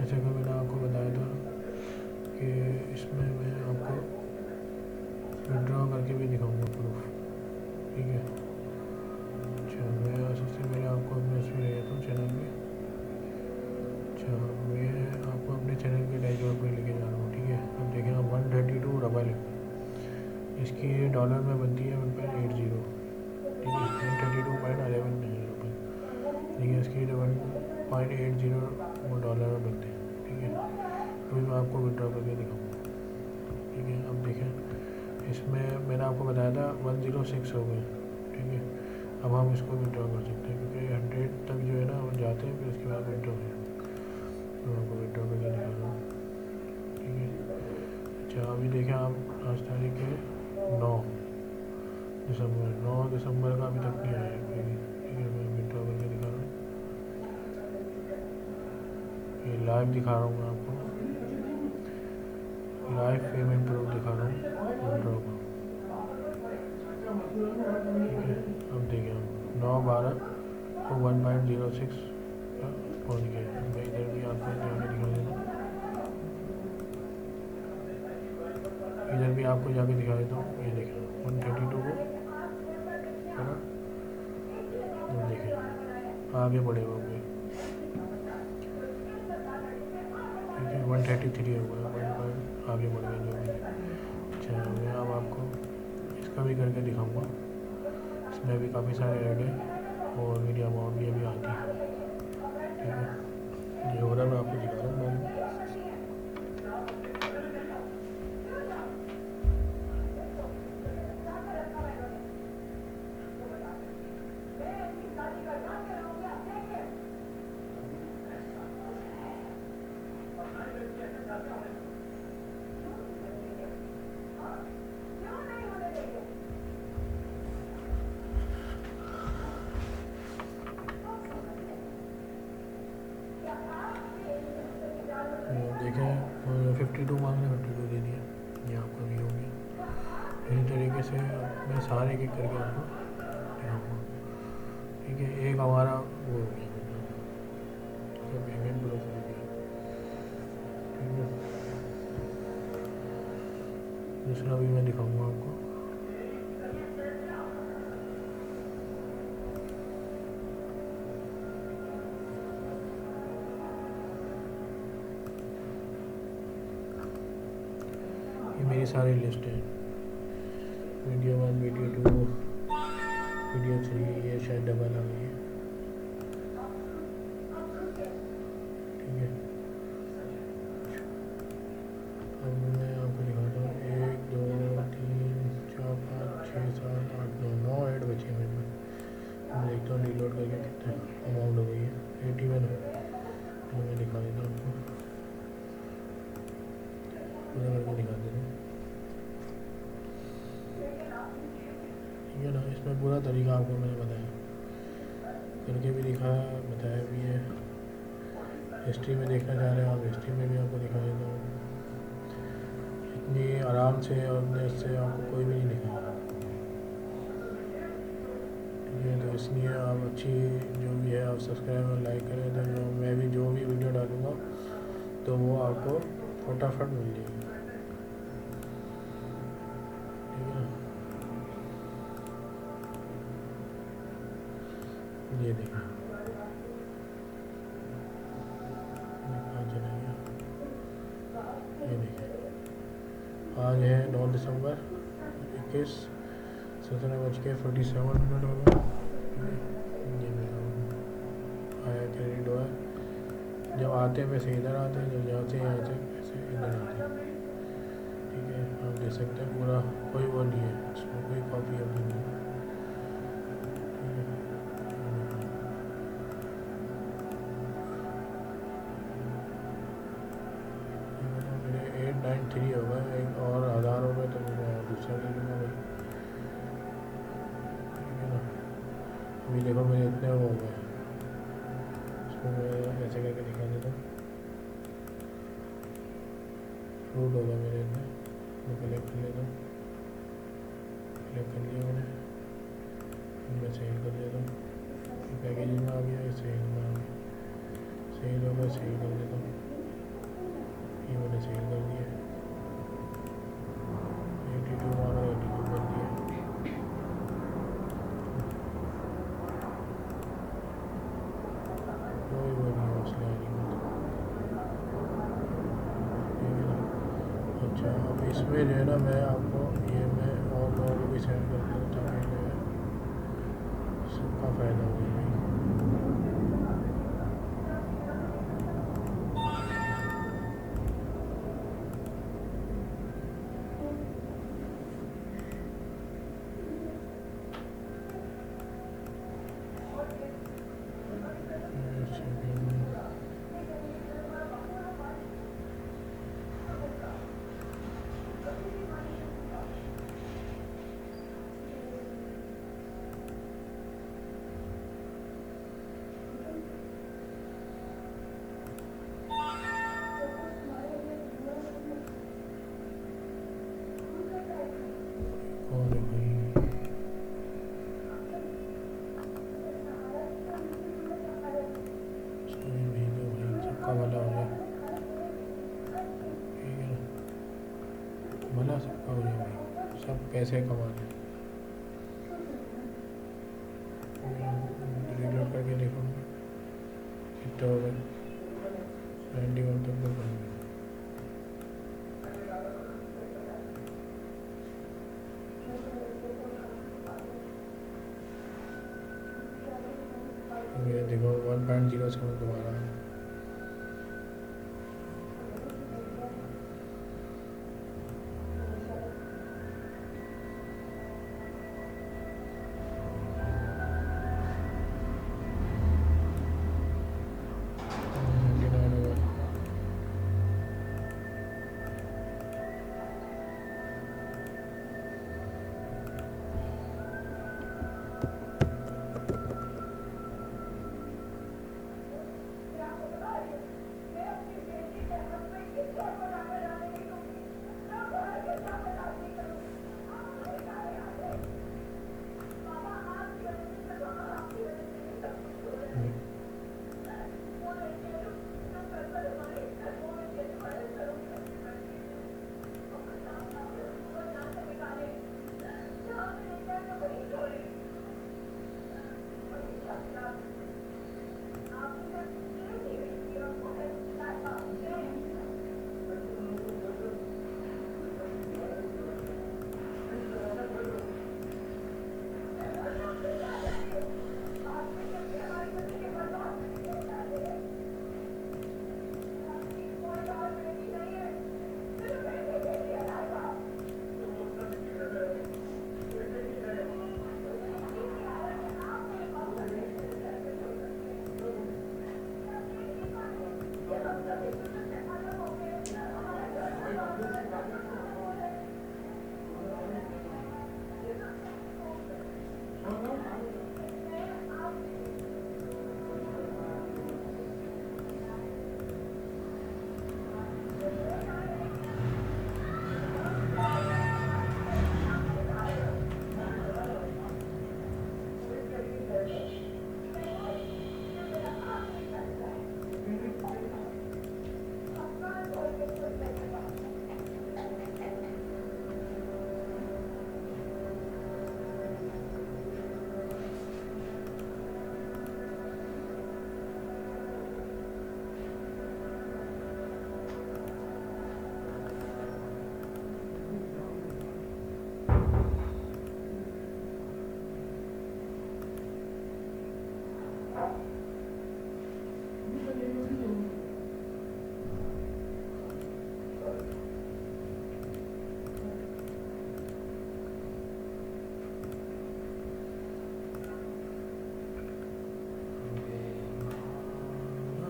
जैसे कि मैंने आपको बताया था कि इसमें मैं आपको विड्रॉ करके भी दिखाऊंगा प्रूफ, ठीक है। अच्छा, मैं सबसे पहले आपको अपने इसमें ले जाता हूँ चैनल में। अच्छा, मैं आपको अपने चैनल के डैशबोर्ड पे लेके जा रहा हूँ, ठीक है। अब देखें, 132 रबल इसकी डॉलर में बनती है 1.80, ठीक है। 132.11 नहीं रुपये, ठीक है। इसकी 1.80 वो डॉलर में बनते हैं, ठीक है। अभी मैं आपको विड्रॉ करके दिखाऊँगा, ठीक है। अब देखें, इसमें मैंने आपको बताया था 106 हो गए, ठीक है। अब हम इसको विड्रॉ कर सकते हैं क्योंकि 100 तक जो है ना हम जाते हैं, फिर उसके बाद विड्रॉ है। तो आपको विड्रॉ करके दिखा रहा हूँ, ठीक है। अच्छा, अभी देखें आप, आज तारीख है 9 दिसंबर। 9 दिसंबर का अभी तक नहीं आया कोई भी, ठीक है। मैं विड्रॉ करके दिखा रहा हूँ, ये लाइव दिखा रहा हूँ मैं आपको, लाइव पेमेंट प्रूफ दिखा रहा हूँ विड्रॉ का, ठीक है। अब देखिए, 9/12 को 1.06 पहुँच गया। मैं इधर भी आपको जाके दिखा देता हूँ, इधर भी आपको जाके दिखा देता हूँ। ये देखें 132 को, है ना। तो देखें आगे बढ़े होंगे, ठीक है। 133 हो गया, 1 आगे बढ़ गया जो भी। अच्छा, मैं अब आपको इसका भी करके दिखाऊंगा। इसमें भी काफ़ी सारे ऐड है और मेरी अमाउंट भी अभी आती है, ठीक है। ये हो रहा, मैं आपको दिखा रहा हूँ बाद में। देखें 52 मांग रहे, 52 दे दिया, ये आपका भी हो गया। इसी तरीके से मैं सारे के करके आपको दिखाऊँगा, ठीक है। एक हमारा वो हो गया, मतलब पेमेंट प्रूफ हो गया, ठीक है। दूसरा भी मैं दिखाऊँगा आपको। ये मेरी सारी लिस्ट है, वीडियो 1, वीडियो 2, वीडियो 3, ये शायद डबल आ गई है, ठीक है। अब मैं आपको दिखाता हूँ 1 2 3 4 5 6 7 8 9 ऐड बचे हैं मेरे में। मैं देखता हूँ डिलीट करके कितने अमाउंट हो गई है, 81 है। तो मैं दिखा देता हूँ आपको, पूरा करके दिखा देता हूँ, ठीक है ना। इसमें पूरा तरीका आपको मैंने बताया, करके भी दिखाया, बताया भी है। हिस्ट्री में देखना चाह रहे हैं आप, हिस्ट्री में भी आपको दिखा देता हूँ। इतनी आराम से और इतने से आपको कोई भी नहीं दिखाएगा, ठीक है। तो इसलिए आप अच्छी जो भी है आप सब्सक्राइब और लाइक करें, तो मैं भी जो भी वीडियो डालूँगा तो वो आपको फटाफट मिल जाएगी, ठीक है। ये देखें, कहाँ चला गया, ये देखें। आज है 9 दिसंबर 21, 17:47 हो गया, ये मेरा आया क्रेडिट हुआ। जब आते हैं पैसे इधर आते हैं, जब जाते हैं यहाँ से पैसे इधर आते हैं, ठीक है। आप देख सकते हैं पूरा, कोई वो नहीं है इसमें, कोई कॉपी अभी नहीं है, ठीक है। मेरे 893 होगा, एक और 1000 हो गए तो मैं दूसरा ले लूँगा भाई, ठीक है ना। अभी देखो मेरे इतने हो गए, इसको मैं ऐसे करके दिखा देता हूँ। फ्रूट होगा मेरे इतने, मैं कलेक्ट कर लेता हूँ, कलेक्ट कर लिया मैंने, मैं सेल कर देता हूँ। पैकेजिंग में आ गया, सेल में आ गया, सेल होगा, सेल कर देता हूँ, ये मैंने सेल कर दिया। 82 मारो, 82 कर दिया। कोई वो नहीं, मसला नहीं। ठीक है ना। अच्छा, अब इसमें जो है ना, मैं आपको ये मैं और लोगों को भी सेंड कर दूँ ताकि जो है सबका फ़ायदा हो भाई। कौन है भाई? सभी भेजो भाई, सबका भला हो जाए। ठीक है ना, भला सबका हो जाए भाई, सब पैसे कमा लें। रीलोड करके देखो कितना हो गया। 91 तक तो बन गया। ये देखो 1.07 दोबारा।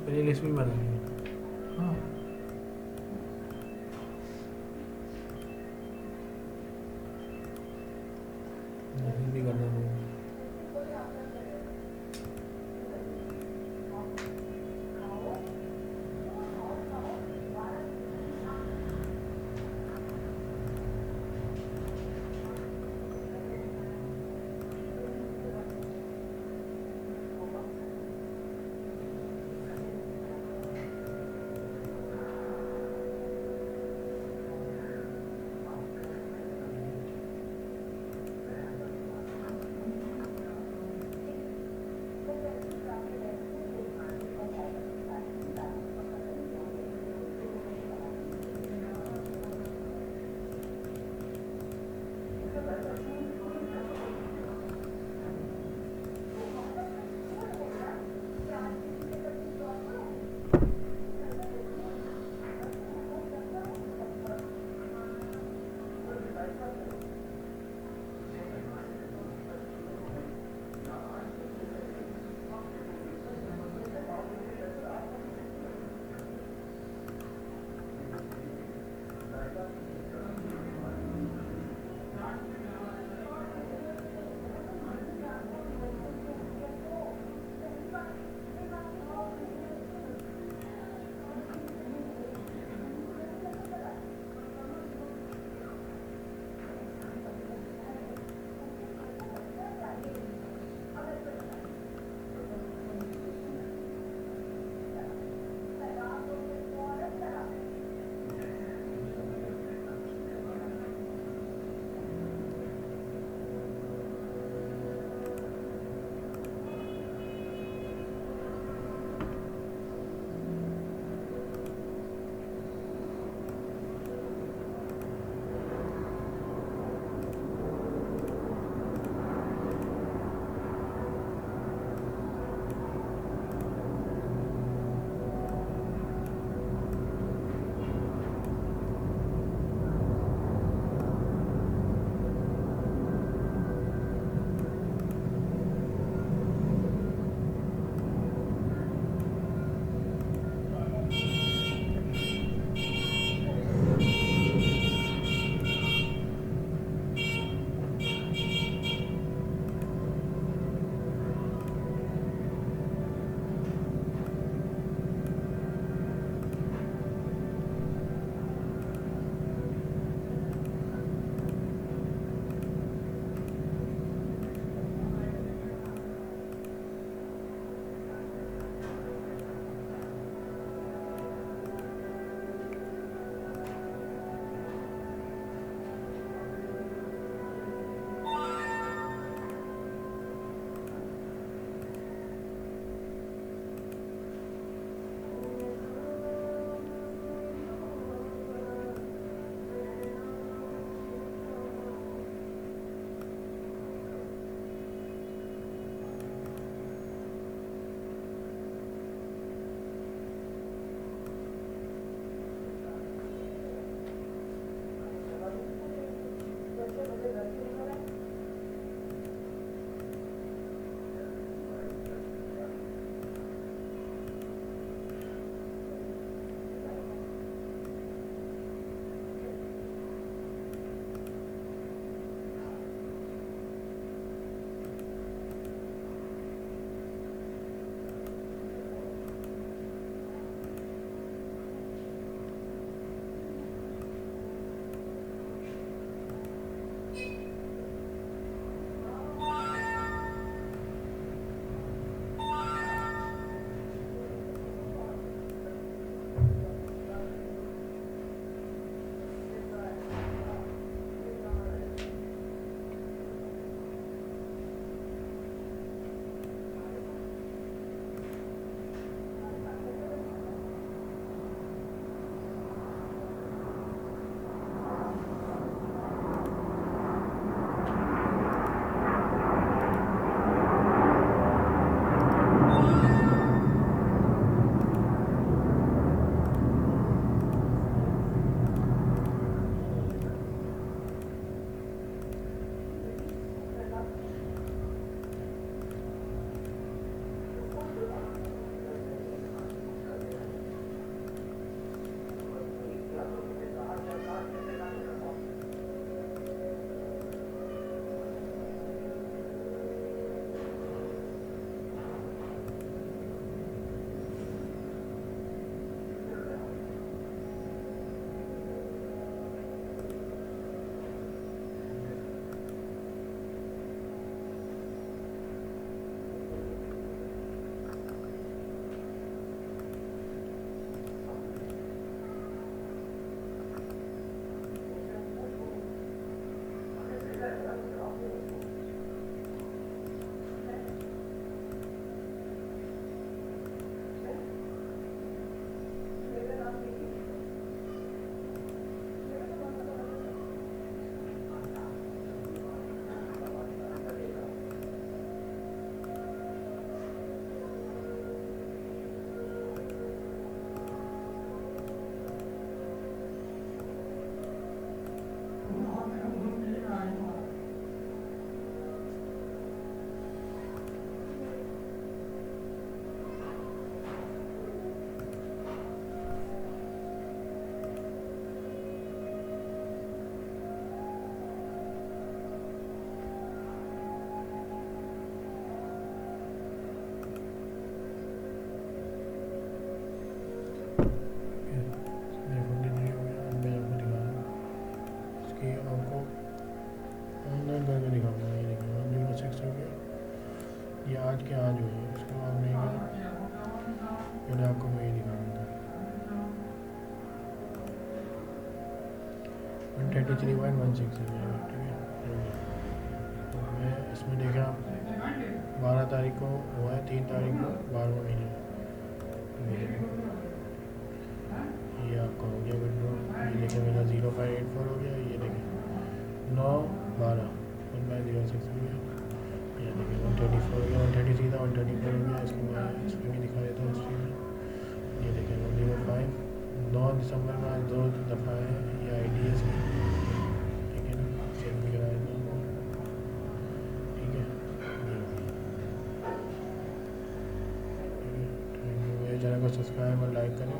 प्ले लिस्ट भी बनानी है। हाँ, भी करना है। 133.16 है मेरा, ठीक है। तो मैं इसमें देखा 12 तारीख को हुआ है, 3 तारीख को 12वां महीने, ये आपका हो गया विड्रॉ। ये देखिए मेरा 0.84 हो गया, ये देखिए 9/12 1/06 हो गया, ये देखिए 134 हो गया, 133 था 134 हो गया। इसको मैं इसमें भी दिखा देता हूँ हिस्ट्री में, ये देखिए 105 9 दिसंबर में आज 2 दफ़ा है ये IDS की, ठीक है ना, चेक भी करा देता हूँ, ठीक है। मेरे चैनल को सब्सक्राइब और लाइक करें।